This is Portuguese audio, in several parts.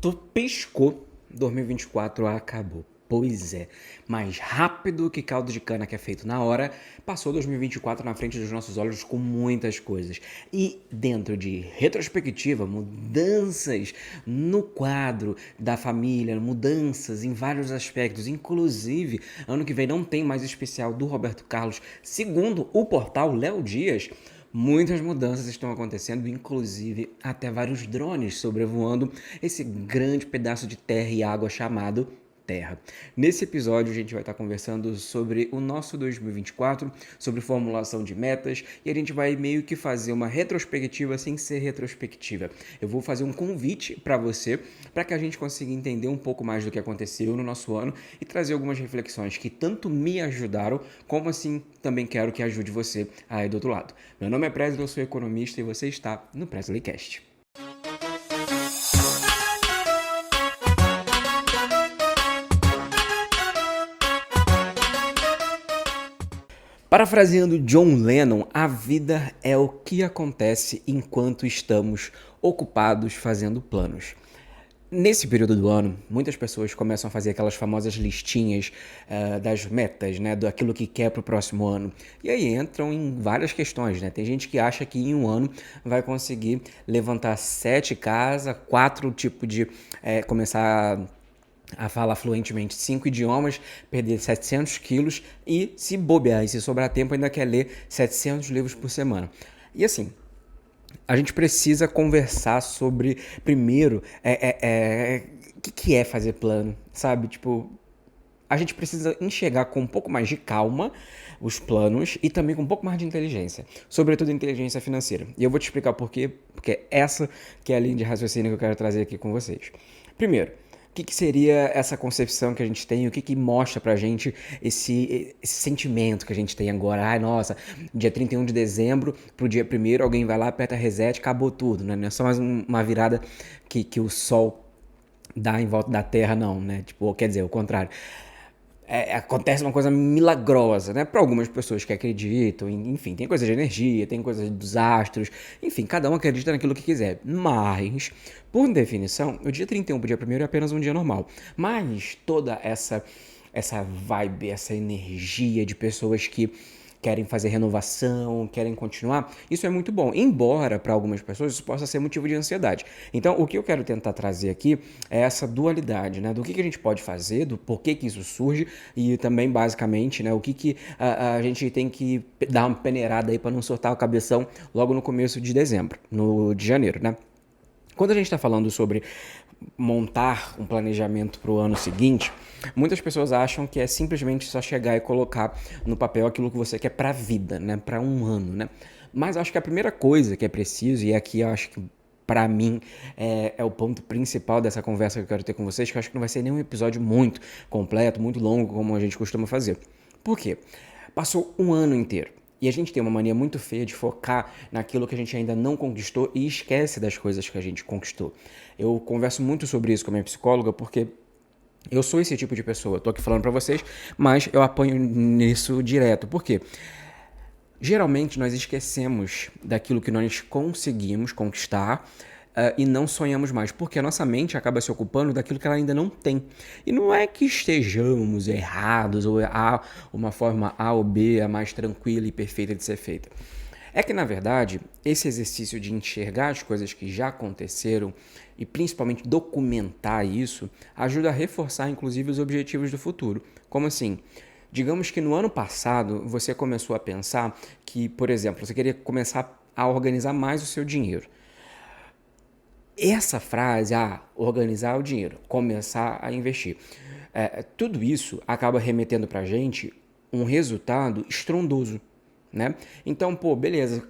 Tu piscou, 2024 acabou. Pois é, mais rápido que caldo de cana que é feito na hora, passou 2024 na frente dos nossos olhos com muitas coisas. E dentro de retrospectiva, mudanças no quadro da família, mudanças em vários aspectos, inclusive ano que vem não tem mais especial do Roberto Carlos, segundo o portal Léo Dias. Muitas mudanças estão acontecendo, inclusive até vários drones sobrevoando esse grande pedaço de terra e água chamado Terra. Nesse episódio a gente vai estar conversando sobre o nosso 2024, sobre formulação de metas e a gente vai meio que fazer uma retrospectiva sem ser retrospectiva. Eu vou fazer um convite para você para que a gente consiga entender um pouco mais do que aconteceu no nosso ano e trazer algumas reflexões que tanto me ajudaram, como assim também quero que ajude você aí do outro lado. Meu nome é Presley, eu sou economista e você está no PresleyCast. Parafraseando John Lennon, a vida é o que acontece enquanto estamos ocupados fazendo planos. Nesse período do ano, muitas pessoas começam a fazer aquelas famosas listinhas das metas, né, daquilo que quer para o próximo ano. E aí entram em várias questões, né? Tem gente que acha que em um ano vai conseguir levantar 7 casas, 4 tipos de começar a falar fluentemente 5 idiomas, perder 700 quilos e, se bobear e se sobrar tempo, ainda quer ler 700 livros por semana. E assim, a gente precisa conversar sobre, primeiro, o que é fazer plano, sabe? Tipo, a gente precisa enxergar com um pouco mais de calma os planos e também com um pouco mais de inteligência, sobretudo inteligência financeira. E eu vou te explicar por quê, porque essa que é a linha de raciocínio que eu quero trazer aqui com vocês. Primeiro, o que seria essa concepção que a gente tem, o que mostra pra gente esse sentimento que a gente tem agora? Ai, nossa, dia 31 de dezembro pro dia 1º, alguém vai lá, aperta reset, acabou tudo, né? Não é só mais uma virada que o sol dá em volta da Terra, não, né? Tipo, quer dizer, o contrário. Acontece uma coisa milagrosa, né? Para algumas pessoas que acreditam, enfim, tem coisa de energia, tem coisa dos astros, enfim, cada um acredita naquilo que quiser. Mas, por definição, o dia 31 pro dia 1º é apenas um dia normal. Mas toda essa vibe, essa energia de pessoas que querem fazer renovação, querem continuar, isso é muito bom. Embora, para algumas pessoas, isso possa ser motivo de ansiedade. Então, o que eu quero tentar trazer aqui é essa dualidade, né? Do que a gente pode fazer, do porquê que isso surge e também, basicamente, né, o que a gente tem que dar uma peneirada aí para não soltar o cabeção logo no começo de dezembro, de janeiro, né? Quando a gente está falando sobre montar um planejamento para o ano seguinte, muitas pessoas acham que é simplesmente só chegar e colocar no papel aquilo que você quer para a vida, né? Para um ano, né? Mas acho que a primeira coisa que é preciso, e aqui eu acho que para mim é o ponto principal dessa conversa que eu quero ter com vocês, que eu acho que não vai ser nenhum episódio muito completo, muito longo, como a gente costuma fazer. Por quê? Passou um ano inteiro. E a gente tem uma mania muito feia de focar naquilo que a gente ainda não conquistou e esquece das coisas que a gente conquistou. Eu converso muito sobre isso com a minha psicóloga porque eu sou esse tipo de pessoa. Tô aqui falando pra vocês, mas eu apanho nisso direto. Por quê? Geralmente nós esquecemos daquilo que nós conseguimos conquistar e não sonhamos mais, porque a nossa mente acaba se ocupando daquilo que ela ainda não tem. E não é que estejamos errados ou há uma forma A ou B a mais tranquila e perfeita de ser feita. É que, na verdade, esse exercício de enxergar as coisas que já aconteceram e principalmente documentar isso ajuda a reforçar, inclusive, os objetivos do futuro. Como assim? Digamos que no ano passado você começou a pensar que, por exemplo, você queria começar a organizar mais o seu dinheiro. Essa frase, organizar o dinheiro, começar a investir, tudo isso acaba remetendo pra gente um resultado estrondoso, né? Então, pô, beleza,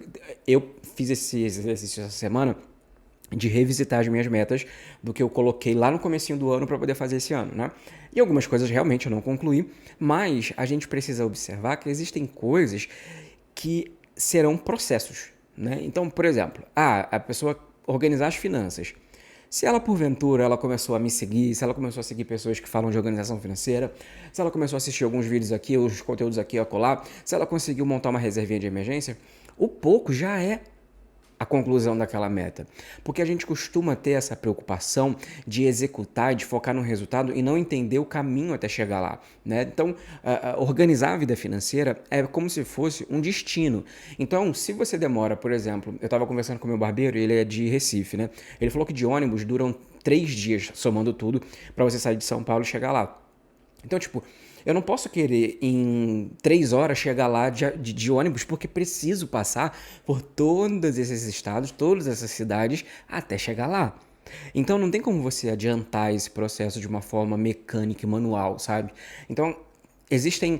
eu fiz esse exercício essa semana de revisitar as minhas metas do que eu coloquei lá no comecinho do ano para poder fazer esse ano, né? E algumas coisas realmente eu não concluí, mas a gente precisa observar que existem coisas que serão processos, né? Então, por exemplo, a pessoa organizar as finanças. Se ela, porventura, ela começou a me seguir, se ela começou a seguir pessoas que falam de organização financeira, se ela começou a assistir alguns vídeos aqui, os conteúdos aqui a colar, se ela conseguiu montar uma reservinha de emergência, o pouco já é a conclusão daquela meta. Porque a gente costuma ter essa preocupação de executar, de focar no resultado e não entender o caminho até chegar lá, né? Então, organizar a vida financeira é como se fosse um destino. Então, se você demora, por exemplo, eu estava conversando com o meu barbeiro, ele é de Recife, né? Ele falou que de ônibus duram 3 dias, somando tudo, para você sair de São Paulo e chegar lá. Então, tipo, eu não posso querer em 3 horas chegar lá de ônibus, porque preciso passar por todos esses estados, todas essas cidades, até chegar lá. Então não tem como você adiantar esse processo de uma forma mecânica e manual, sabe? Então existem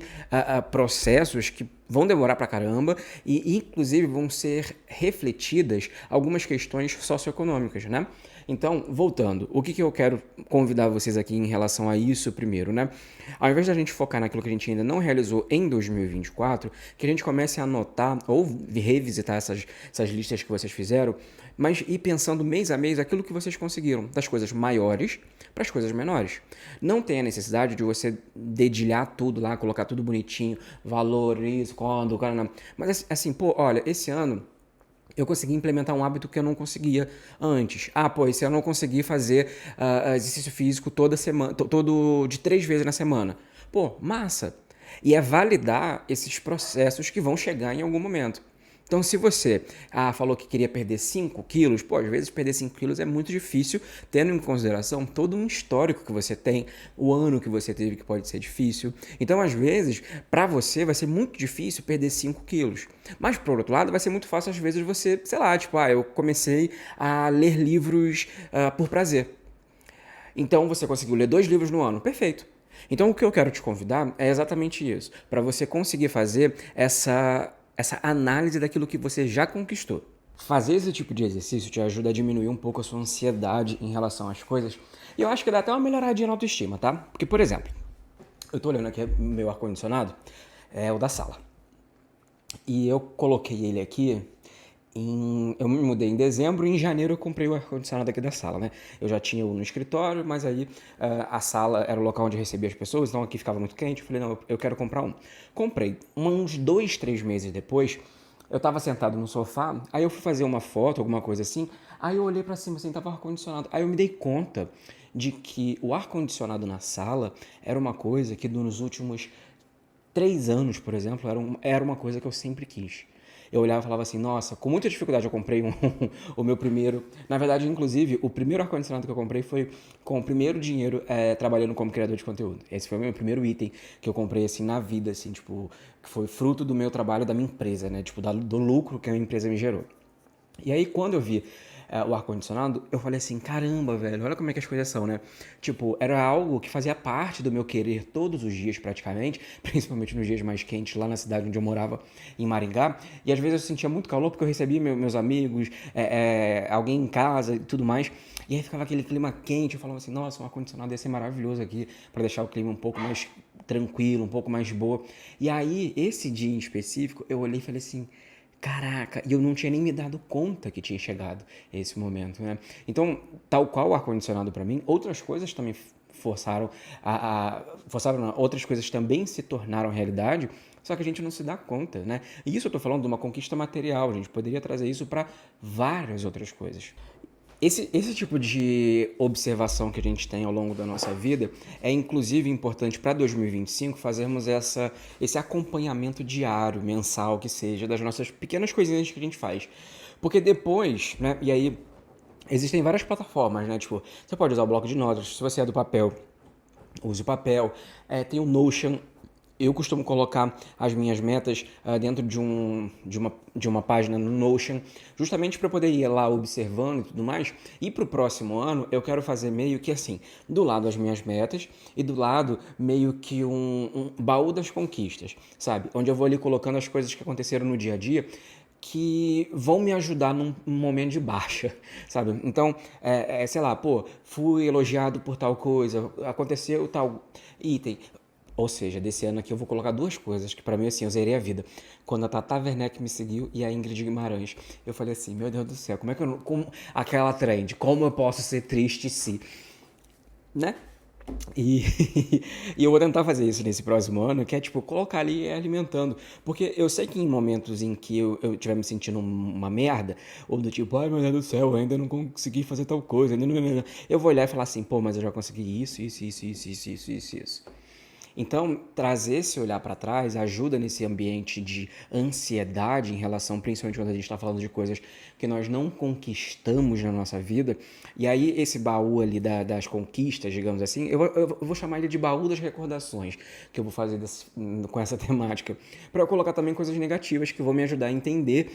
processos que vão demorar pra caramba e inclusive vão ser refletidas algumas questões socioeconômicas, né? Então, voltando, o que eu quero convidar vocês aqui em relação a isso primeiro, né? Ao invés da gente focar naquilo que a gente ainda não realizou em 2024, que a gente comece a anotar ou revisitar essas listas que vocês fizeram, mas ir pensando mês a mês aquilo que vocês conseguiram, das coisas maiores para as coisas menores. Não tem a necessidade de você dedilhar tudo lá, colocar tudo bonitinho, valor, isso, quando, cara, não. Mas assim, pô, olha, esse ano eu consegui implementar um hábito que eu não conseguia antes. Ah, pô, esse ano eu não consegui fazer exercício físico toda semana, todo de 3 vezes na semana. Pô, massa! E é validar esses processos que vão chegar em algum momento. Então, se você falou que queria perder 5 quilos, pô, às vezes perder 5 quilos é muito difícil, tendo em consideração todo um histórico que você tem, o ano que você teve que pode ser difícil. Então, às vezes, para você vai ser muito difícil perder 5 quilos. Mas, por outro lado, vai ser muito fácil, às vezes, você, sei lá, tipo, eu comecei a ler livros por prazer. Então, você conseguiu ler 2 livros no ano. Perfeito. Então, o que eu quero te convidar é exatamente isso, para você conseguir fazer essa análise daquilo que você já conquistou. Fazer esse tipo de exercício te ajuda a diminuir um pouco a sua ansiedade em relação às coisas. E eu acho que dá até uma melhoradinha na autoestima, tá? Porque, por exemplo, eu tô olhando aqui meu ar-condicionado, é o da sala. E eu coloquei ele aqui eu me mudei em dezembro e em janeiro eu comprei o ar-condicionado aqui da sala, né? Eu já tinha no escritório, mas aí a sala era o local onde eu recebia as pessoas, então aqui ficava muito quente. Eu falei, não, eu quero comprar um. Comprei. Uns 2, 3 meses depois, eu tava sentado no sofá, aí eu fui fazer uma foto, alguma coisa assim, aí eu olhei pra cima assim, tava ar-condicionado. Aí eu me dei conta de que o ar-condicionado na sala era uma coisa que nos últimos 3 anos, por exemplo, era uma coisa que eu sempre quis. Eu olhava e falava assim, nossa, com muita dificuldade eu comprei o meu primeiro. Na verdade, inclusive, o primeiro ar-condicionado que eu comprei foi com o primeiro dinheiro trabalhando como criador de conteúdo. Esse foi o meu primeiro item que eu comprei, assim, na vida, assim, tipo, que foi fruto do meu trabalho, da minha empresa, né? Tipo, do lucro que a minha empresa me gerou. E aí, quando eu vi o ar-condicionado, eu falei assim, caramba, velho, olha como é que as coisas são, né? Tipo, era algo que fazia parte do meu querer todos os dias, praticamente, principalmente nos dias mais quentes, lá na cidade onde eu morava, em Maringá. E às vezes eu sentia muito calor porque eu recebia meus amigos, alguém em casa e tudo mais. E aí ficava aquele clima quente, eu falava assim, nossa, um ar-condicionado ia ser maravilhoso aqui, para deixar o clima um pouco mais tranquilo, um pouco mais boa. E aí, esse dia em específico, eu olhei e falei assim, caraca, e eu não tinha nem me dado conta que tinha chegado esse momento, né? Então, tal qual o ar-condicionado para mim, outras coisas também forçaram não, outras coisas também se tornaram realidade, só que a gente não se dá conta, né? E isso eu tô falando de uma conquista material, a gente poderia trazer isso para várias outras coisas. Esse tipo de observação que a gente tem ao longo da nossa vida é inclusive importante para 2025 fazermos esse acompanhamento diário, mensal, que seja, das nossas pequenas coisinhas que a gente faz. Porque depois, né, e aí existem várias plataformas, né, tipo, você pode usar o bloco de notas, se você é do papel, use o papel, tem o Notion. Eu costumo colocar as minhas metas dentro de uma página no Notion, justamente para poder ir lá observando e tudo mais. E para o próximo ano, eu quero fazer meio que assim, do lado as minhas metas e do lado meio que um baú das conquistas, sabe? Onde eu vou ali colocando as coisas que aconteceram no dia a dia que vão me ajudar num momento de baixa, sabe? Então, sei lá, pô, fui elogiado por tal coisa, aconteceu tal item. Ou seja, desse ano aqui eu vou colocar 2 coisas que pra mim, assim, eu zerei a vida. Quando a Tata Werneck me seguiu e a Ingrid Guimarães. Eu falei assim, meu Deus do céu, como é que eu não... aquela trend, como eu posso ser triste se... Né? E, e eu vou tentar fazer isso nesse próximo ano, que é tipo, colocar ali alimentando. Porque eu sei que em momentos em que eu estiver me sentindo uma merda, ou do tipo, ai meu Deus do céu, eu ainda não consegui fazer tal coisa, eu vou olhar e falar assim, pô, mas eu já consegui isso. Então, trazer esse olhar para trás ajuda nesse ambiente de ansiedade em relação, principalmente quando a gente está falando de coisas que nós não conquistamos na nossa vida. E aí, esse baú ali das conquistas, digamos assim, eu vou chamar ele de baú das recordações, que eu vou fazer com essa temática, para eu colocar também coisas negativas que vão me ajudar a entender,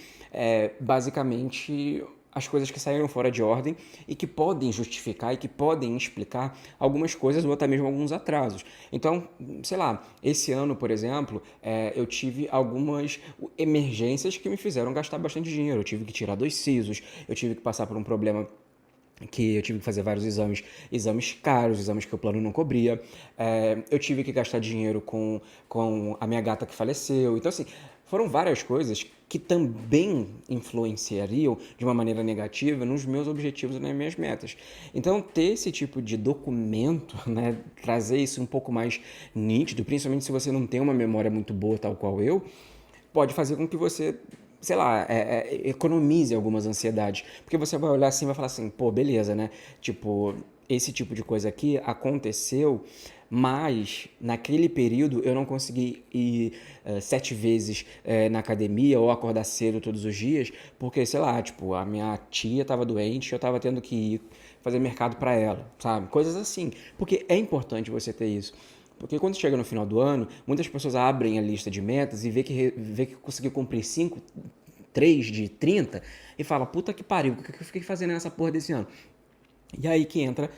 basicamente as coisas que saíram fora de ordem e que podem justificar e que podem explicar algumas coisas ou até mesmo alguns atrasos. Então, sei lá, esse ano, por exemplo, eu tive algumas emergências que me fizeram gastar bastante dinheiro. Eu tive que tirar 2 sisos, eu tive que passar por um problema que eu tive que fazer vários exames caros, exames que o plano não cobria. Eu tive que gastar dinheiro com a minha gata que faleceu. Então, assim, foram várias coisas que também influenciariam de uma maneira negativa nos meus objetivos e nas minhas metas. Então, ter esse tipo de documento, né, trazer isso um pouco mais nítido, principalmente se você não tem uma memória muito boa, tal qual eu, pode fazer com que você, sei lá, economize algumas ansiedades. Porque você vai olhar assim e vai falar assim, pô, beleza, né? Tipo, esse tipo de coisa aqui aconteceu, mas naquele período eu não consegui ir 7 vezes na academia ou acordar cedo todos os dias, porque, sei lá, tipo, a minha tia estava doente e eu estava tendo que ir fazer mercado para ela, sabe? Coisas assim. Porque é importante você ter isso. Porque quando chega no final do ano, muitas pessoas abrem a lista de metas e vê que conseguiu cumprir 5, 3 de 30 e fala, puta que pariu, o que eu fiquei fazendo nessa porra desse ano? E aí que entra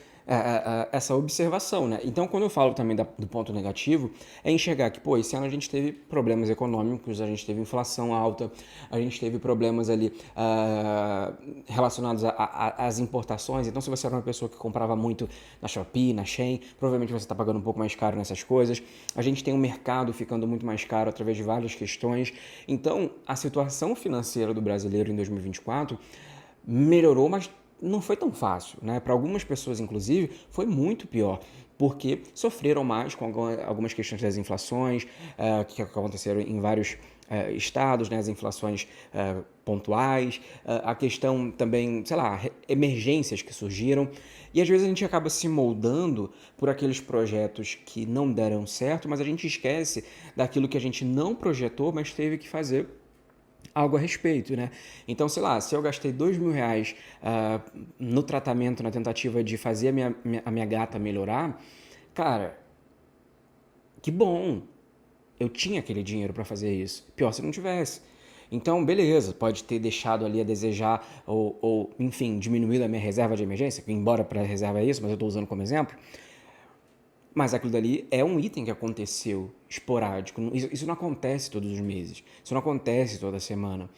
essa observação, né? Então, quando eu falo também do ponto negativo, é enxergar que, pô, esse ano a gente teve problemas econômicos, a gente teve inflação alta, a gente teve problemas ali relacionados às importações. Então, se você era uma pessoa que comprava muito na Shopee, na Shein, provavelmente você está pagando um pouco mais caro nessas coisas. A gente tem um mercado ficando muito mais caro através de várias questões. Então, a situação financeira do brasileiro em 2024 melhorou, mas não foi tão fácil, né? Para algumas pessoas, inclusive, foi muito pior, porque sofreram mais com algumas questões das inflações que aconteceram em vários estados, né? As inflações pontuais, a questão também, sei lá, emergências que surgiram. E às vezes a gente acaba se moldando por aqueles projetos que não deram certo, mas a gente esquece daquilo que a gente não projetou, mas teve que fazer algo a respeito, né? Então, sei lá, se eu gastei R$ 2.000 no tratamento, na tentativa de fazer a minha gata melhorar, cara, que bom, eu tinha aquele dinheiro para fazer isso. Pior se não tivesse. Então, beleza, pode ter deixado ali a desejar enfim, diminuído a minha reserva de emergência, embora para a reserva é isso, mas eu estou usando como exemplo. Mas aquilo dali é um item que aconteceu esporádico. Isso não acontece todos os meses. Isso não acontece toda semana.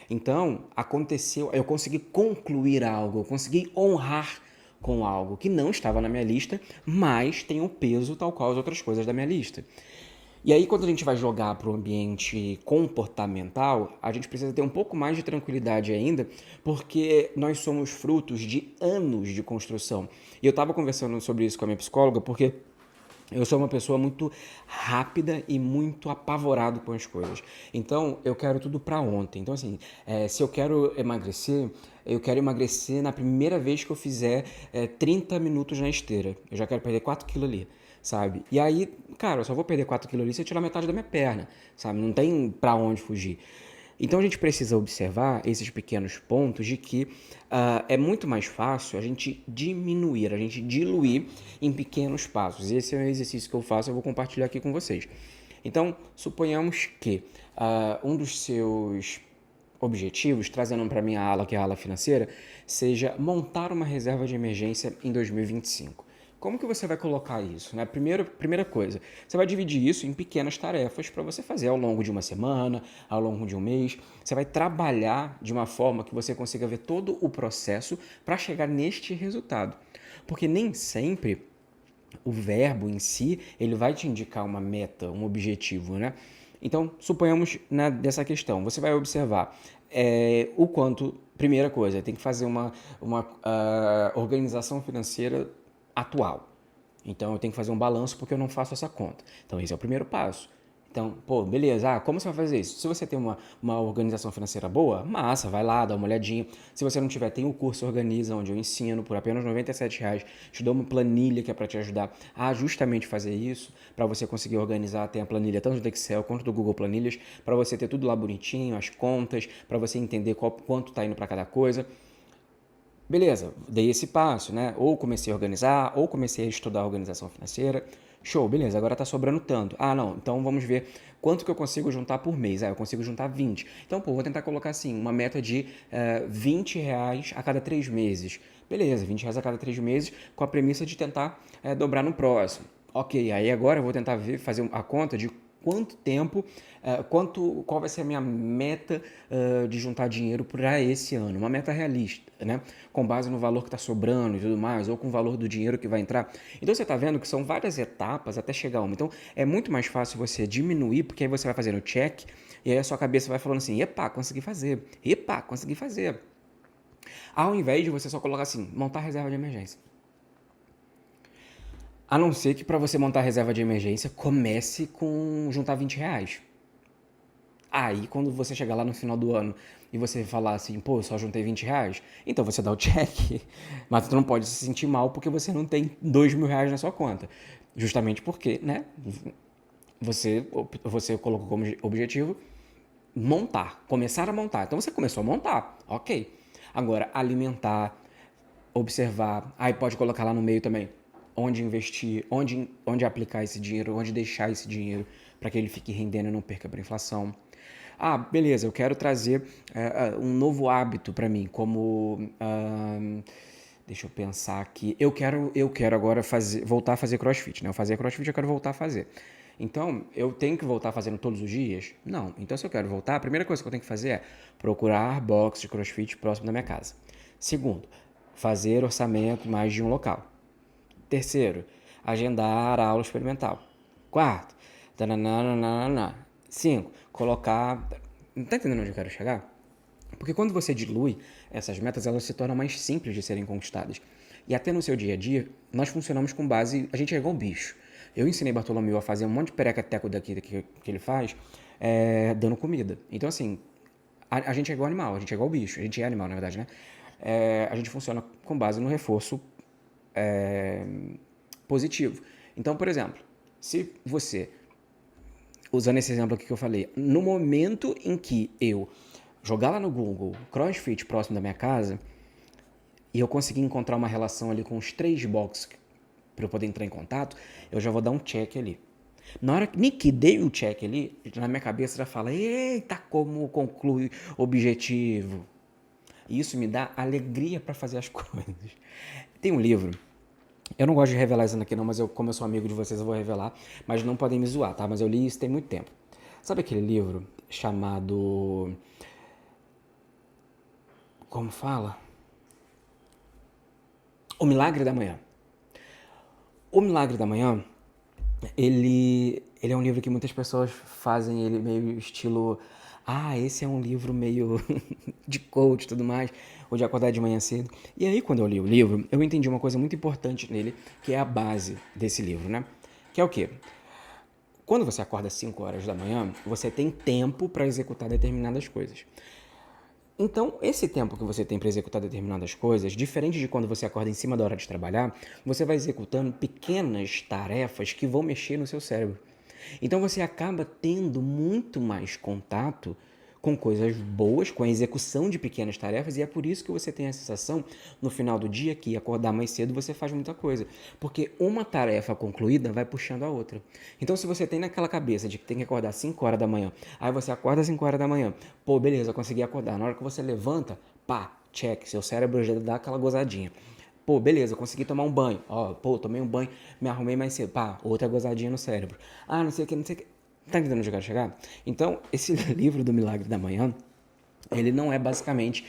Então, aconteceu, eu consegui concluir algo, eu consegui honrar com algo que não estava na minha lista, mas tem o peso tal qual as outras coisas da minha lista. E aí, quando a gente vai jogar para o ambiente comportamental, a gente precisa ter um pouco mais de tranquilidade ainda, porque nós somos frutos de anos de construção. E eu estava conversando sobre isso com a minha psicóloga, porque eu sou uma pessoa muito rápida e muito apavorado com as coisas. Então, eu quero tudo pra ontem. Então, assim, se eu quero emagrecer, eu quero emagrecer na primeira vez que eu fizer 30 minutos na esteira. Eu já quero perder 4 quilos ali, sabe? E aí, cara, eu só vou perder 4 quilos ali se eu tirar metade da minha perna, sabe? Não tem pra onde fugir. Então a gente precisa observar esses pequenos pontos de que é muito mais fácil a gente diminuir, a gente diluir em pequenos passos. Esse é um exercício que eu faço, eu vou compartilhar aqui com vocês. Então, suponhamos que um dos seus objetivos, trazendo para minha ala, que é a ala financeira, seja montar uma reserva de emergência em 2025. Como que você vai colocar isso? Né? Primeira coisa, você vai dividir isso em pequenas tarefas para você fazer ao longo de uma semana, ao longo de um mês. Você vai trabalhar de uma forma que você consiga ver todo o processo para chegar neste resultado. Porque nem sempre o verbo em si, ele vai te indicar uma meta, um objetivo, né? Então, suponhamos dessa questão, você vai observar o quanto, primeira coisa, tem que fazer uma organização financeira atual. Então eu tenho que fazer um balanço porque eu não faço essa conta. Então esse é o primeiro passo. Então, pô, beleza, como você vai fazer isso? Se você tem uma organização financeira boa, massa, vai lá, dá uma olhadinha. Se você não tiver, tem o curso Organiza, onde eu ensino por apenas R$ 97, te dou uma planilha que é para te ajudar a justamente fazer isso, para você conseguir organizar, tem a planilha tanto do Excel quanto do Google Planilhas, para você ter tudo lá bonitinho, as contas, para você entender quanto está indo para cada coisa. Beleza, dei esse passo, né? Ou comecei a organizar, ou comecei a estudar a organização financeira. Show, beleza, agora tá sobrando tanto. Ah, não, então vamos ver quanto que eu consigo juntar por mês. Eu consigo juntar 20. Então, pô, vou tentar colocar assim, uma meta de R$ 20 a cada 3 meses. Beleza, R$ 20 a cada 3 meses, com a premissa de tentar dobrar no próximo. Ok, aí agora eu vou tentar fazer a conta de quanto tempo, qual vai ser a minha meta de juntar dinheiro para esse ano, uma meta realista, né? Com base no valor que está sobrando e tudo mais, ou com o valor do dinheiro que vai entrar. Então você está vendo que são várias etapas até chegar a uma. Então é muito mais fácil você diminuir, porque aí você vai fazendo check e aí a sua cabeça vai falando assim, epa, consegui fazer, epa, consegui fazer. Ao invés de você só colocar assim, montar reserva de emergência. A não ser que para você montar reserva de emergência, comece com juntar R$ 20. Aí, quando você chegar lá no final do ano e você falar assim, pô, eu só juntei R$ 20, então você dá o check, mas tu não pode se sentir mal porque você não tem R$ 2.000 na sua conta. Justamente porque, né, você colocou como objetivo montar, começar a montar. Então você começou a montar, ok. Agora, alimentar, observar, aí pode colocar lá no meio também onde investir, onde aplicar esse dinheiro, onde deixar esse dinheiro para que ele fique rendendo e não perca para inflação. Ah, beleza, eu quero trazer um novo hábito para mim, como deixa eu pensar aqui. Eu quero agora voltar a fazer CrossFit, né? Eu fazia CrossFit, eu quero voltar a fazer. Então, eu tenho que voltar fazendo todos os dias? Não. Então, se eu quero voltar, a primeira coisa que eu tenho que fazer é procurar box de CrossFit próximo da minha casa. Segundo, fazer orçamento mais de um local. Terceiro, agendar a aula experimental. Quarto, tananana. Cinco, colocar... Não tá entendendo onde eu quero chegar? Porque quando você dilui essas metas, elas se tornam mais simples de serem conquistadas. E até no seu dia a dia, nós funcionamos com base... A gente é igual um bicho. Eu ensinei Bartolomeu a fazer um monte de pereca-teco daqui que ele faz, dando comida. Então, assim, a gente é igual animal, a gente é igual bicho. A gente é animal, na verdade, né? A gente funciona com base no reforço positivo. Então, por exemplo, se você, usando esse exemplo aqui que eu falei, no momento em que eu jogar lá no Google CrossFit próximo da minha casa e eu conseguir encontrar uma relação ali com os 3 boxes para eu poder entrar em contato, eu já vou dar um check ali. Na hora que dei o check ali, na minha cabeça já fala, eita, como conclui o objetivo. E isso me dá alegria para fazer as coisas. Tem um livro, eu não gosto de revelar isso aqui não, mas como eu sou amigo de vocês eu vou revelar, mas não podem me zoar, tá? Mas eu li isso tem muito tempo. Sabe aquele livro chamado... Como fala? O Milagre da Manhã. O Milagre da Manhã, ele é um livro que muitas pessoas fazem ele meio estilo... esse é um livro meio de coach e tudo mais, ou de acordar de manhã cedo. E aí, quando eu li o livro, eu entendi uma coisa muito importante nele, que é a base desse livro, né? Que é o quê? Quando você acorda às 5 horas da manhã, você tem tempo para executar determinadas coisas. Então, esse tempo que você tem para executar determinadas coisas, diferente de quando você acorda em cima da hora de trabalhar, você vai executando pequenas tarefas que vão mexer no seu cérebro. Então você acaba tendo muito mais contato com coisas boas, com a execução de pequenas tarefas, e é por isso que você tem a sensação no final do dia que acordar mais cedo você faz muita coisa, porque uma tarefa concluída vai puxando a outra. Então se você tem naquela cabeça de que tem que acordar 5 horas da manhã, aí você acorda às 5 horas da manhã, pô, beleza, consegui acordar. Na hora que você levanta, pá, check, seu cérebro já dá aquela gozadinha. Pô, beleza, consegui tomar um banho. Pô, tomei um banho, me arrumei mais cedo. Pá, outra gozadinha no cérebro. Não sei o que, não sei o que. Tá entendendo onde eu quero chegar? Então, esse livro do Milagre da Manhã, ele não é basicamente...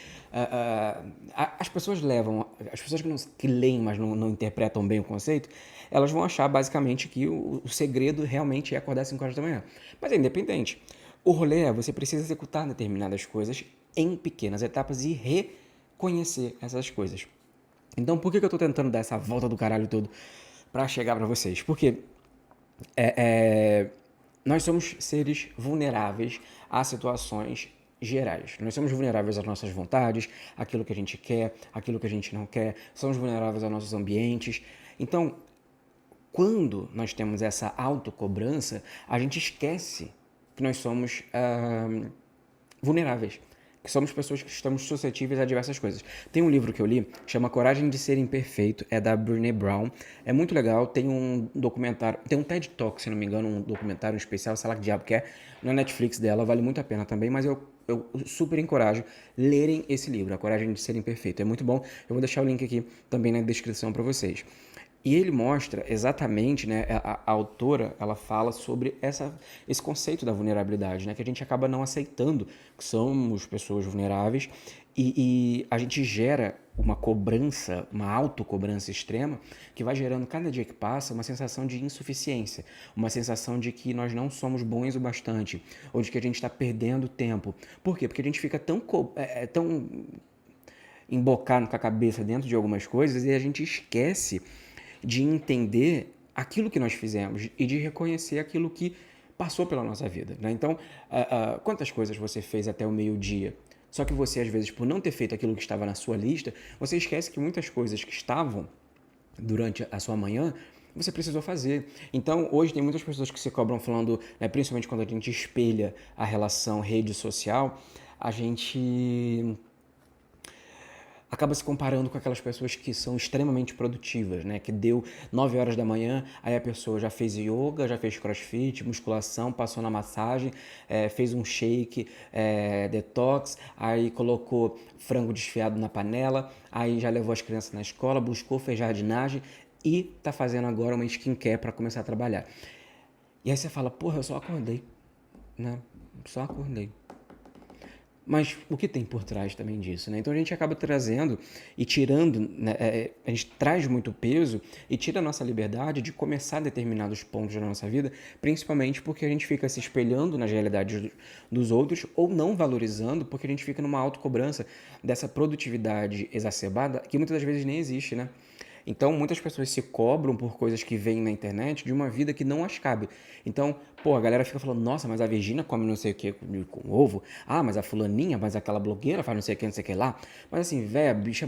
as pessoas levam... As pessoas que leem, mas não interpretam bem o conceito, elas vão achar basicamente que o segredo realmente é acordar às 5 horas da manhã. Mas é independente. O rolê é você precisa executar determinadas coisas em pequenas etapas e reconhecer essas coisas. Então, por que eu tô tentando dar essa volta do caralho todo para chegar para vocês. Porque é, nós somos seres vulneráveis a situações gerais. Nós somos vulneráveis às nossas vontades, àquilo que a gente quer, àquilo que a gente não quer. Somos vulneráveis aos nossos ambientes. Então, quando nós temos essa autocobrança, a gente esquece que nós somos vulneráveis, que somos pessoas que estamos suscetíveis a diversas coisas. Tem um livro que eu li, que chama Coragem de Ser Imperfeito, é da Brené Brown. É muito legal, tem um documentário, tem um TED Talk, se não me engano, um documentário especial, sei lá que diabo que é, na Netflix dela, vale muito a pena também, mas eu super encorajo lerem esse livro, A Coragem de Ser Imperfeito. É muito bom, eu vou deixar o link aqui também na descrição para vocês. E ele mostra exatamente, né, a autora, ela fala sobre esse conceito da vulnerabilidade, né, que a gente acaba não aceitando que somos pessoas vulneráveis e a gente gera uma cobrança, uma autocobrança extrema, que vai gerando cada dia que passa uma sensação de insuficiência, uma sensação de que nós não somos bons o bastante, ou de que a gente está perdendo tempo. Por quê? Porque a gente fica tão embocado com a cabeça dentro de algumas coisas e a gente esquece de entender aquilo que nós fizemos e de reconhecer aquilo que passou pela nossa vida, né? Então, quantas coisas você fez até o meio-dia? Só que você, às vezes, por não ter feito aquilo que estava na sua lista, você esquece que muitas coisas que estavam durante a sua manhã, você precisou fazer. Então, hoje tem muitas pessoas que se cobram falando, né, principalmente quando a gente espelha a relação rede social, a gente acaba se comparando com aquelas pessoas que são extremamente produtivas, né? Que deu 9 horas da manhã, aí a pessoa já fez yoga, já fez crossfit, musculação, passou na massagem, fez um shake, detox, aí colocou frango desfiado na panela, aí já levou as crianças na escola, buscou, fez jardinagem e tá fazendo agora uma skincare para começar a trabalhar. E aí você fala, porra, eu só acordei, né? Só acordei. Mas o que tem por trás também disso, né? Então a gente acaba trazendo e tirando, né, a gente traz muito peso e tira a nossa liberdade de começar determinados pontos da nossa vida, principalmente porque a gente fica se espelhando nas realidades dos outros ou não valorizando porque a gente fica numa autocobrança dessa produtividade exacerbada que muitas das vezes nem existe, né? Então, muitas pessoas se cobram por coisas que vêm na internet de uma vida que não as cabe. Então, pô, a galera fica falando, nossa, mas a Virgínia come não sei o que com ovo. Ah, mas a fulaninha, mas aquela blogueira faz não sei o que, não sei o que lá. Mas assim, velho, a bicha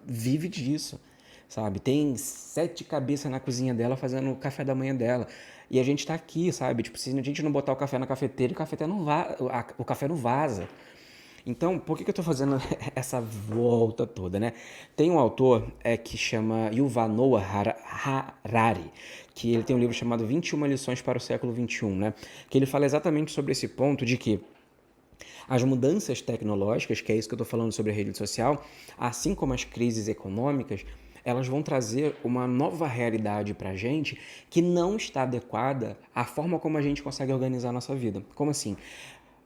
vive disso, sabe? Tem 7 cabeças na cozinha dela fazendo o café da manhã dela. E a gente tá aqui, sabe? Tipo, se a gente não botar o café na cafeteira, o café não vaza. Então, por que eu estou fazendo essa volta toda, né? Tem um autor que chama Yuval Noah Harari, que ele tem um livro chamado 21 lições para o século XXI, né? Que ele fala exatamente sobre esse ponto de que as mudanças tecnológicas, que é isso que eu estou falando sobre a rede social, assim como as crises econômicas, elas vão trazer uma nova realidade para a gente que não está adequada à forma como a gente consegue organizar a nossa vida. Como assim?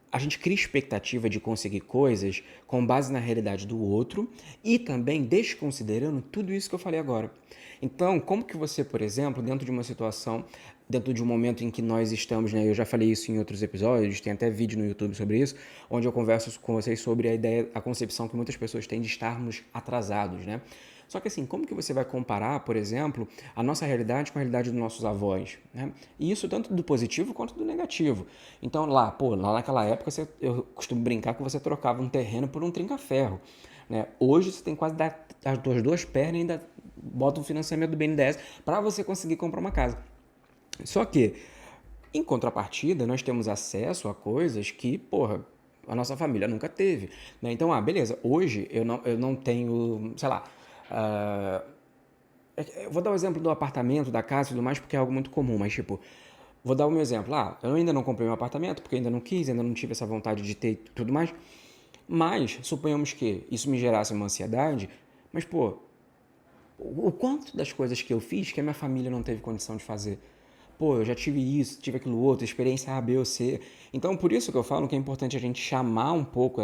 A gente cria expectativa de conseguir coisas com base na realidade do outro e também desconsiderando tudo isso que eu falei agora. Então, como que você, por exemplo, dentro de uma situação, dentro de um momento em que nós estamos, né, eu já falei isso em outros episódios, tem até vídeo no YouTube sobre isso, onde eu converso com vocês sobre a ideia, a concepção que muitas pessoas têm de estarmos atrasados, né? Só que assim, como que você vai comparar, por exemplo, a nossa realidade com a realidade dos nossos avós, né? E isso tanto do positivo quanto do negativo. Então lá naquela época eu costumo brincar que você trocava um terreno por um trinca-ferro, né? Hoje você tem quase as duas pernas e ainda bota um financiamento do BNDES para você conseguir comprar uma casa. Só que, em contrapartida, nós temos acesso a coisas que, porra, a nossa família nunca teve, né? Então, beleza, hoje eu não tenho, sei lá, eu vou dar o exemplo do apartamento, da casa e tudo mais, porque é algo muito comum, mas tipo, vou dar o meu exemplo. Eu ainda não comprei um apartamento, porque ainda não quis, ainda não tive essa vontade de ter tudo mais, mas suponhamos que isso me gerasse uma ansiedade, mas pô, o quanto das coisas que eu fiz que a minha família não teve condição de fazer. Pô, eu já tive isso, tive aquilo outro, experiência A, B ou C. Então, por isso que eu falo que é importante a gente chamar um pouco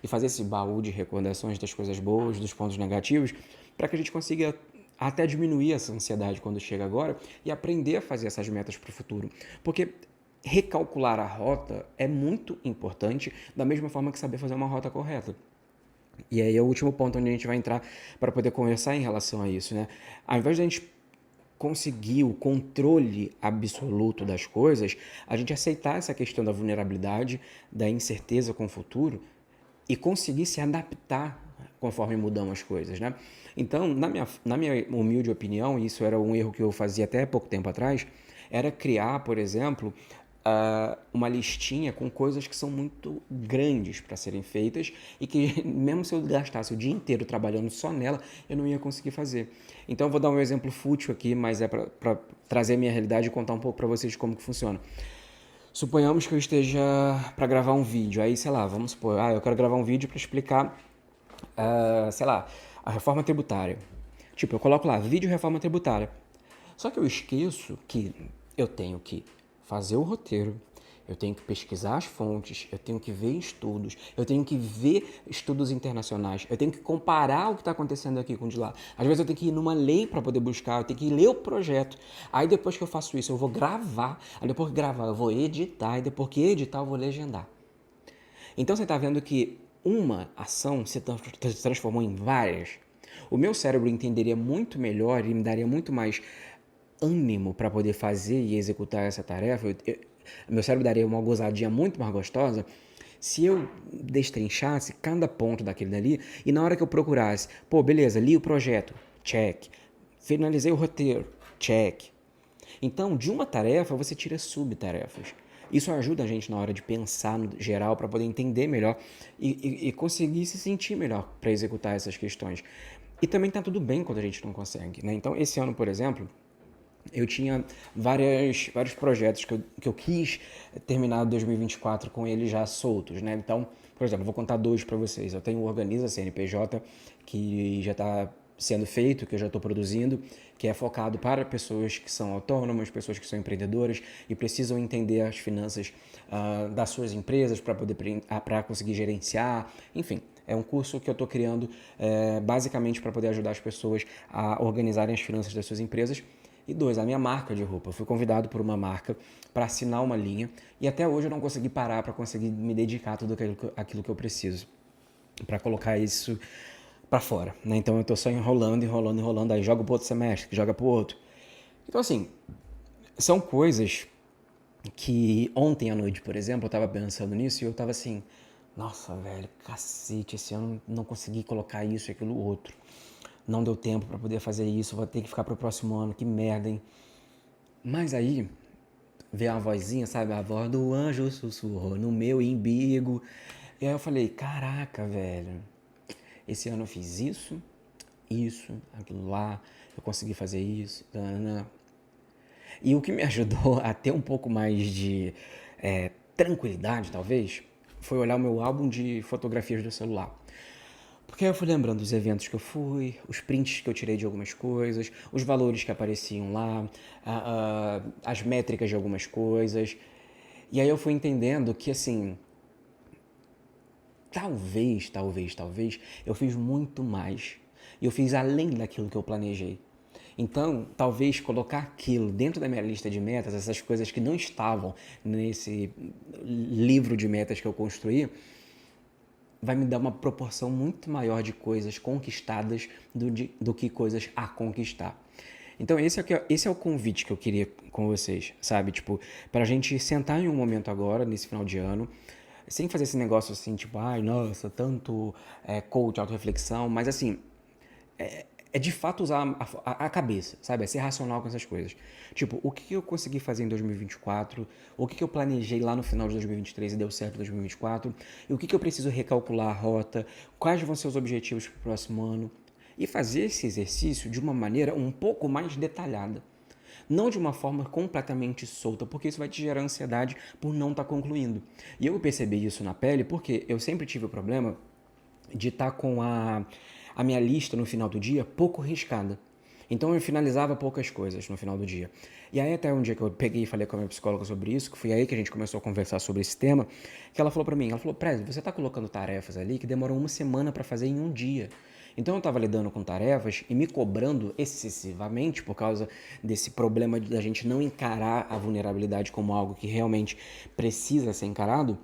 e fazer esse baú de recordações das coisas boas, dos pontos negativos, para que a gente consiga até diminuir essa ansiedade quando chega agora e aprender a fazer essas metas para o futuro. Porque recalcular a rota é muito importante, da mesma forma que saber fazer uma rota correta. E aí é o último ponto onde a gente vai entrar para poder conversar em relação a isso, né? Ao invés de a gente conseguir o controle absoluto das coisas, a gente aceitar essa questão da vulnerabilidade, da incerteza com o futuro e conseguir se adaptar conforme mudam as coisas, né? Então, na minha humilde opinião, isso era um erro que eu fazia até pouco tempo atrás, era criar, por exemplo, uma listinha com coisas que são muito grandes para serem feitas e que mesmo se eu gastasse o dia inteiro trabalhando só nela, eu não ia conseguir fazer. Então eu vou dar um exemplo fútil aqui, mas é para trazer a minha realidade e contar um pouco para vocês como que funciona. Suponhamos que eu esteja para gravar um vídeo, aí sei lá, vamos supor, eu quero gravar um vídeo para explicar, sei lá, a reforma tributária. Tipo, eu coloco lá, vídeo reforma tributária. Só que eu esqueço que eu tenho que fazer o roteiro, eu tenho que pesquisar as fontes, eu tenho que ver estudos, eu tenho que ver estudos internacionais, eu tenho que comparar o que está acontecendo aqui com o de lá. Às vezes eu tenho que ir numa lei para poder buscar, eu tenho que ler o projeto. Aí depois que eu faço isso, eu vou gravar, aí depois que gravar eu vou editar, e depois que editar eu vou legendar. Então você está vendo que uma ação se transformou em várias. O meu cérebro entenderia muito melhor e me daria muito mais ânimo para poder fazer e executar essa tarefa. Meu cérebro daria uma gozadinha muito mais gostosa se eu destrinchasse cada ponto daquele dali e na hora que eu procurasse, pô, beleza, li o projeto, check. Finalizei o roteiro, check. Então, de uma tarefa, você tira subtarefas. Isso ajuda a gente na hora de pensar no geral para poder entender melhor e conseguir se sentir melhor para executar essas questões. E também tá tudo bem quando a gente não consegue, né? Então, esse ano, por exemplo, eu tinha vários projetos que eu quis terminar 2024 com eles já soltos, né? Então, por exemplo, eu vou contar dois para vocês. Eu tenho o Organiza CNPJ, que já está sendo feito, que eu já estou produzindo, que é focado para pessoas que são autônomas, pessoas que são empreendedoras e precisam entender as finanças das suas empresas para conseguir gerenciar, enfim. É um curso que eu estou criando basicamente para poder ajudar as pessoas a organizarem as finanças das suas empresas. E dois, a minha marca de roupa. Eu fui convidado por uma marca para assinar uma linha e até hoje eu não consegui parar para conseguir me dedicar a tudo aquilo que eu preciso para colocar isso para fora, né? Então eu tô só enrolando, aí joga pro outro semestre, joga pro outro. Então assim, são coisas que ontem à noite, por exemplo, eu tava pensando nisso e eu tava assim, nossa, velho, cacete, esse ano não consegui colocar isso e aquilo outro. Não deu tempo para poder fazer isso, vou ter que ficar pro próximo ano, que merda, hein? Mas aí, veio uma vozinha, sabe? A voz do anjo sussurrou no meu umbigo. E aí eu falei, caraca, velho, esse ano eu fiz isso, aquilo lá, eu consegui fazer isso, tanana. E o que me ajudou a ter um pouco mais de tranquilidade, talvez, foi olhar o meu álbum de fotografias do celular. Porque aí eu fui lembrando dos eventos que eu fui, os prints que eu tirei de algumas coisas, os valores que apareciam lá, as métricas de algumas coisas. E aí eu fui entendendo que, assim, talvez, eu fiz muito mais. E eu fiz além daquilo que eu planejei. Então, talvez colocar aquilo dentro da minha lista de metas, essas coisas que não estavam nesse livro de metas que eu construí, vai me dar uma proporção muito maior de coisas conquistadas do que coisas a conquistar. Então esse é o convite que eu queria com vocês, sabe? Tipo, pra gente sentar em um momento agora, nesse final de ano, sem fazer esse negócio assim, tipo, ai, nossa, tanto coach, autorreflexão, mas assim, é de fato usar a cabeça, sabe? É ser racional com essas coisas. Tipo, o que eu consegui fazer em 2024? O que eu planejei lá no final de 2023 e deu certo em 2024? E o que eu preciso recalcular a rota? Quais vão ser os objetivos para o próximo ano? E fazer esse exercício de uma maneira um pouco mais detalhada. Não de uma forma completamente solta, porque isso vai te gerar ansiedade por não estar concluindo. E eu percebi isso na pele porque eu sempre tive o problema de estar com a minha lista no final do dia pouco riscada. Então eu finalizava poucas coisas no final do dia. E aí até um dia que eu peguei e falei com a minha psicóloga sobre isso, que foi aí que a gente começou a conversar sobre esse tema, que ela falou pra mim, ela falou, Prezi, você tá colocando tarefas ali que demoram uma semana pra fazer em um dia. Então eu tava lidando com tarefas e me cobrando excessivamente por causa desse problema da gente não encarar a vulnerabilidade como algo que realmente precisa ser encarado.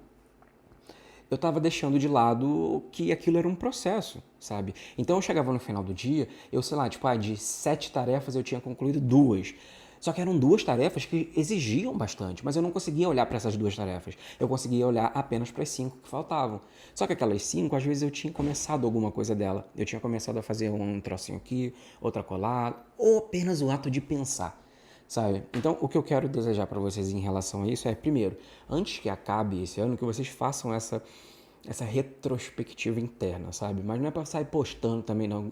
eu estava deixando de lado que aquilo era um processo, sabe? Então eu chegava no final do dia, eu sei lá, tipo, de 7 tarefas eu tinha concluído 2. Só que eram 2 tarefas que exigiam bastante, mas eu não conseguia olhar para essas 2 tarefas. Eu conseguia olhar apenas para as 5 que faltavam. Só que aquelas 5, às vezes eu tinha começado alguma coisa dela. Eu tinha começado a fazer um trocinho aqui, outra colar, ou apenas o ato de pensar, sabe? Então, o que eu quero desejar para vocês em relação a isso é, primeiro, antes que acabe esse ano, que vocês façam essa retrospectiva interna, sabe? Mas não é pra sair postando também, não.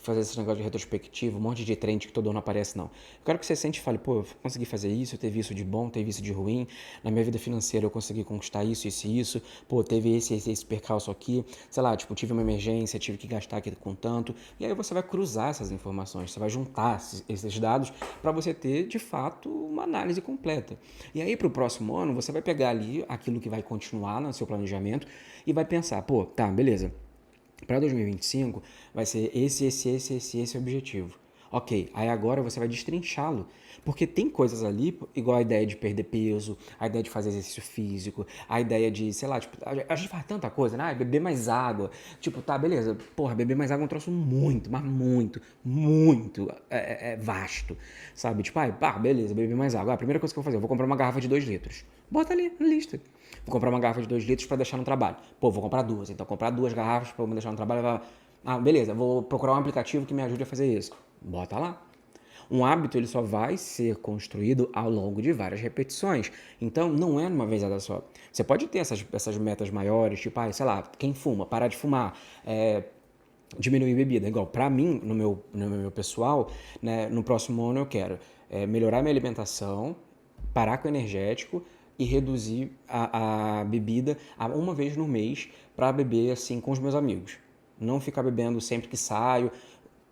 Fazer esse negócio de retrospectiva, um monte de trend que todo ano aparece, não. Eu quero que você sente e fale, pô, eu consegui fazer isso, eu teve isso de bom, teve isso de ruim. Na minha vida financeira eu consegui conquistar isso, isso e isso. Pô, teve esse percalço aqui. Sei lá, tipo, tive uma emergência, tive que gastar aqui com tanto. E aí você vai cruzar essas informações, você vai juntar esses dados para você ter, de fato, uma análise completa. E aí, pro próximo ano, você vai pegar ali aquilo que vai continuar no seu planejamento e vai pensar, pô, tá, beleza. Para 2025 vai ser esse objetivo. Ok, aí agora você vai destrinchá-lo. Porque tem coisas ali, igual a ideia de perder peso, a ideia de fazer exercício físico, a ideia de, sei lá, tipo, a gente faz tanta coisa, né? Beber mais água. Tipo, tá, beleza. Porra, beber mais água é um troço muito, mas muito vasto. Sabe? Tipo, beleza, beber mais água. A primeira coisa que eu vou fazer, eu vou comprar uma garrafa de 2 litros. Bota ali na lista. Vou comprar uma garrafa de 2 litros para deixar no trabalho. Pô, vou comprar 2. Então, comprar 2 garrafas para me deixar no trabalho. Beleza, vou procurar um aplicativo que me ajude a fazer isso. Bota lá. Um hábito ele só vai ser construído ao longo de várias repetições. Então, não é numa vezada só. Você pode ter essas metas maiores, tipo, sei lá, quem fuma, parar de fumar, diminuir bebida. Igual, pra mim, no meu pessoal, né, no próximo ano eu quero melhorar minha alimentação, parar com o energético e reduzir a bebida a uma vez no mês para beber assim com os meus amigos. Não ficar bebendo sempre que saio,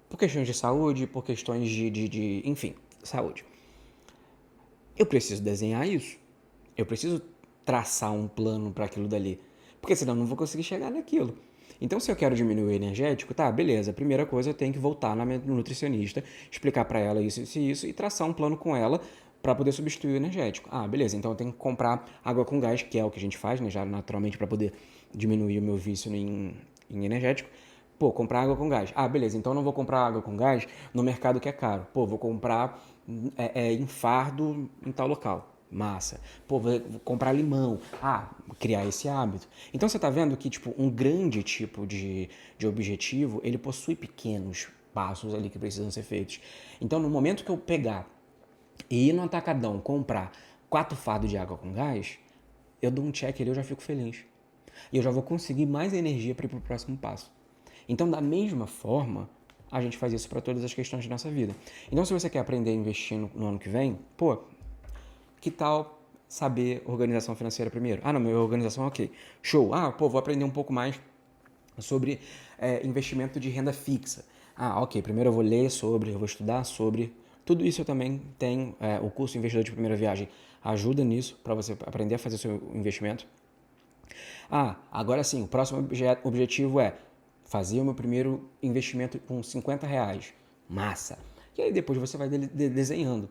por questões de saúde, por questões enfim, saúde. Eu preciso desenhar isso. Eu preciso traçar um plano para aquilo dali. Porque senão eu não vou conseguir chegar naquilo. Então, se eu quero diminuir o energético, tá, beleza. A primeira coisa eu tenho que voltar na minha nutricionista, explicar para ela isso e traçar um plano com ela para poder substituir o energético. Beleza. Então eu tenho que comprar água com gás, que é o que a gente faz, né, já naturalmente para poder diminuir o meu vício em energético. Pô, comprar água com gás. Beleza, então eu não vou comprar água com gás no mercado que é caro. Pô, vou comprar em fardo em tal local. Massa. Pô, vou comprar limão. Criar esse hábito. Então você tá vendo que, tipo, um grande tipo de objetivo, ele possui pequenos passos ali que precisam ser feitos. Então, no momento que eu pegar e ir no atacadão comprar 4 fardos de água com gás, eu dou um check ali, eu já fico feliz. E eu já vou conseguir mais energia para ir pro próximo passo. Então, da mesma forma, a gente faz isso para todas as questões de nossa vida. Então, se você quer aprender a investir no ano que vem, pô, que tal saber organização financeira primeiro? Não, minha organização é ok. Show. Vou aprender um pouco mais sobre investimento de renda fixa. Ok. Primeiro eu vou ler sobre, eu vou estudar sobre. Tudo isso eu também tenho. O curso Investidor de Primeira Viagem ajuda nisso, para você aprender a fazer o seu investimento. Agora sim, o próximo objetivo é fazer o meu primeiro investimento com R$50. Massa. E aí depois você vai desenhando.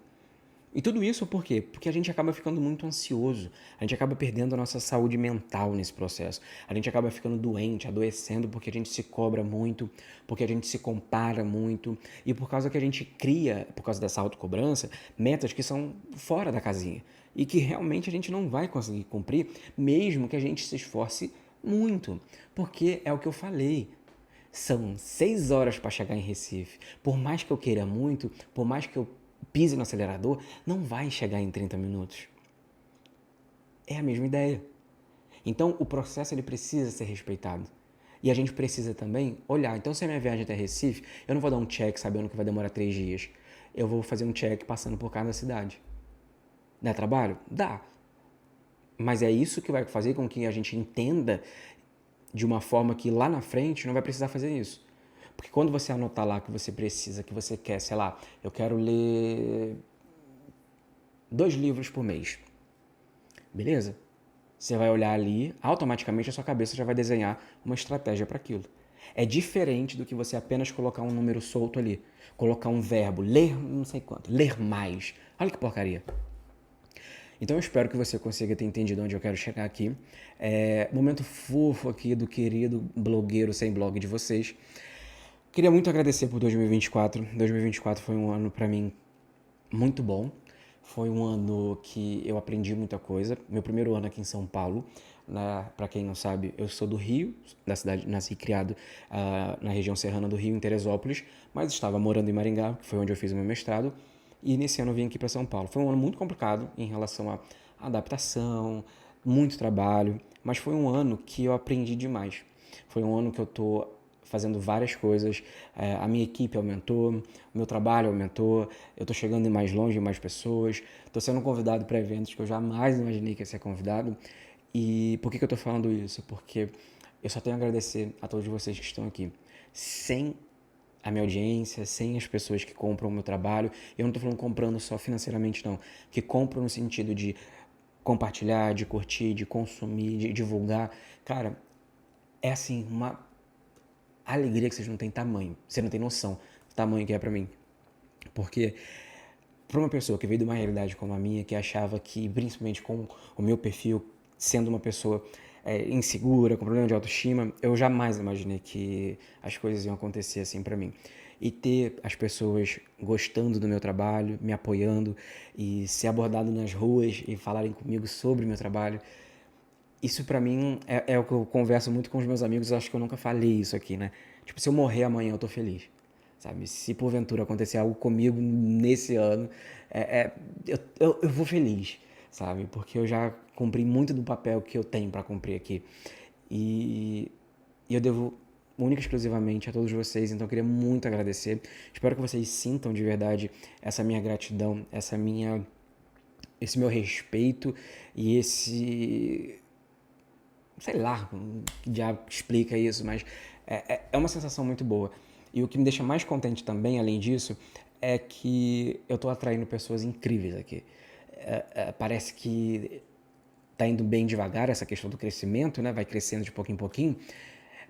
E tudo isso por quê? Porque a gente acaba ficando muito ansioso, a gente acaba perdendo a nossa saúde mental nesse processo, a gente acaba ficando doente, adoecendo porque a gente se cobra muito, porque a gente se compara muito e por causa que a gente cria, por causa dessa autocobrança, metas que são fora da casinha e que realmente a gente não vai conseguir cumprir, mesmo que a gente se esforce muito, porque é o que eu falei. São 6 horas para chegar em Recife. Por mais que eu queira muito, por mais que eu pise no acelerador, não vai chegar em 30 minutos. É a mesma ideia. Então, o processo ele precisa ser respeitado. E a gente precisa também olhar. Então, se a minha viagem até Recife, eu não vou dar um check sabendo que vai demorar 3 dias. Eu vou fazer um check passando por cada cidade. Dá trabalho? Dá. Mas é isso que vai fazer com que a gente entenda de uma forma que lá na frente não vai precisar fazer isso. Porque quando você anotar lá que você precisa, que você quer, sei lá, eu quero ler 2 livros por mês. Beleza? Você vai olhar ali, automaticamente a sua cabeça já vai desenhar uma estratégia para aquilo. É diferente do que você apenas colocar um número solto ali. Colocar um verbo, ler não sei quanto, ler mais. Olha que porcaria. Então eu espero que você consiga ter entendido onde eu quero chegar aqui. Momento fofo aqui do querido blogueiro sem blog de vocês. Queria muito agradecer por 2024. 2024 foi um ano pra mim muito bom. Foi um ano que eu aprendi muita coisa. Meu primeiro ano aqui em São Paulo. Para quem não sabe, eu sou do Rio, da cidade, nasci e criado na região serrana do Rio, em Teresópolis, mas estava morando em Maringá, que foi onde eu fiz o meu mestrado. E nesse ano eu vim aqui para São Paulo. Foi um ano muito complicado em relação à adaptação, muito trabalho, mas foi um ano que eu aprendi demais. Foi um ano que eu tô fazendo várias coisas, a minha equipe aumentou, o meu trabalho aumentou, eu estou chegando mais longe, mais pessoas, estou sendo convidado para eventos que eu jamais imaginei que ia ser convidado. E por que eu estou falando isso? Porque eu só tenho a agradecer a todos vocês que estão aqui. Sem a minha audiência, sem as pessoas que compram o meu trabalho, eu não estou falando comprando só financeiramente não, que compram no sentido de compartilhar, de curtir, de consumir, de divulgar. Cara, é assim, uma alegria que vocês não têm tamanho, você não tem noção do tamanho que é pra mim. Porque para uma pessoa que veio de uma realidade como a minha, que achava que, principalmente com o meu perfil, sendo uma pessoa insegura, com problema de autoestima, eu jamais imaginei que as coisas iam acontecer assim para mim. E ter as pessoas gostando do meu trabalho, me apoiando e ser abordado nas ruas e falarem comigo sobre o meu trabalho, isso pra mim é o que eu converso muito com os meus amigos, eu acho que eu nunca falei isso aqui, né? Tipo, se eu morrer amanhã eu tô feliz, sabe? Se porventura acontecer algo comigo nesse ano, eu vou feliz, sabe? Porque eu já cumpri muito do papel que eu tenho pra cumprir aqui. E, e eu devo única e exclusivamente a todos vocês, então eu queria muito agradecer. Espero que vocês sintam de verdade essa minha gratidão, esse meu respeito e esse sei lá, que diabo explica isso, mas é uma sensação muito boa. E o que me deixa mais contente também, além disso, é que eu tô atraindo pessoas incríveis aqui. Parece que tá indo bem devagar essa questão do crescimento, né? Vai crescendo de pouquinho em pouquinho,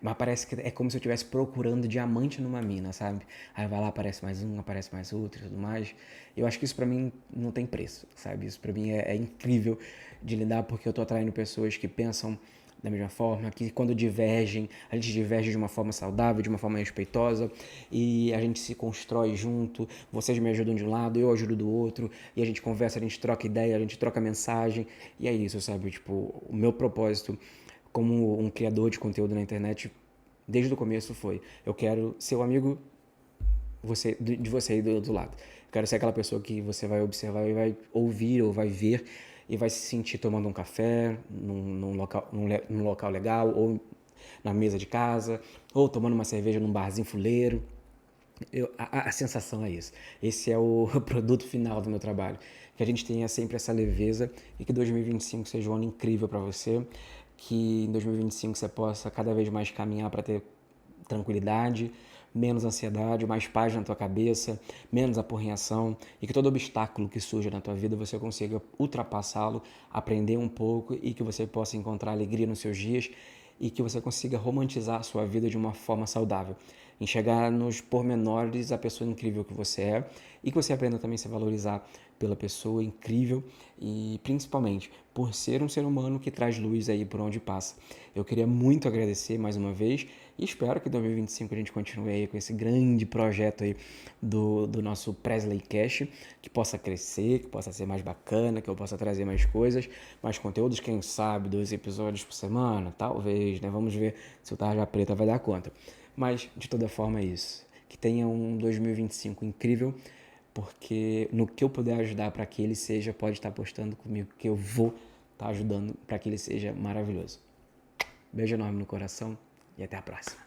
mas parece que é como se eu estivesse procurando diamante numa mina, sabe? Aí vai lá, aparece mais um, aparece mais outro e tudo mais. Eu acho que isso pra mim não tem preço, sabe? Isso pra mim é incrível de lidar porque eu tô atraindo pessoas que pensam da mesma forma, que quando divergem, a gente diverge de uma forma saudável, de uma forma respeitosa e a gente se constrói junto. Vocês me ajudam de um lado, eu ajudo do outro e a gente conversa, a gente troca ideia, a gente troca mensagem e é isso, sabe? Tipo, o meu propósito como um criador de conteúdo na internet desde o começo foi: eu quero ser o amigo de você aí do outro lado. Eu quero ser aquela pessoa que você vai observar e vai ouvir ou vai ver e vai se sentir tomando um café num local legal ou na mesa de casa ou tomando uma cerveja num barzinho fuleiro. A sensação é isso. Esse é o produto final do meu trabalho. Que a gente tenha sempre essa leveza e que 2025 seja um ano incrível para você. Que em 2025 você possa cada vez mais caminhar para ter tranquilidade, menos ansiedade, mais paz na tua cabeça, menos apurrinhação e que todo obstáculo que surja na tua vida você consiga ultrapassá-lo, aprender um pouco e que você possa encontrar alegria nos seus dias e que você consiga romantizar a sua vida de uma forma saudável. Enxergar nos pormenores a pessoa incrível que você é e que você aprenda também a se valorizar pela pessoa incrível e principalmente por ser um ser humano que traz luz aí por onde passa. Eu queria muito agradecer mais uma vez e espero que em 2025 a gente continue aí com esse grande projeto aí do nosso Presley Cash, que possa crescer, que possa ser mais bacana, que eu possa trazer mais coisas, mais conteúdos, quem sabe 2 episódios por semana, talvez, né? Vamos ver se o Tarja Preta vai dar conta. Mas, de toda forma, é isso. Que tenha um 2025 incrível, porque no que eu puder ajudar para que ele seja, pode estar postando comigo, que eu vou estar ajudando para que ele seja maravilhoso. Beijo enorme no coração e até a próxima.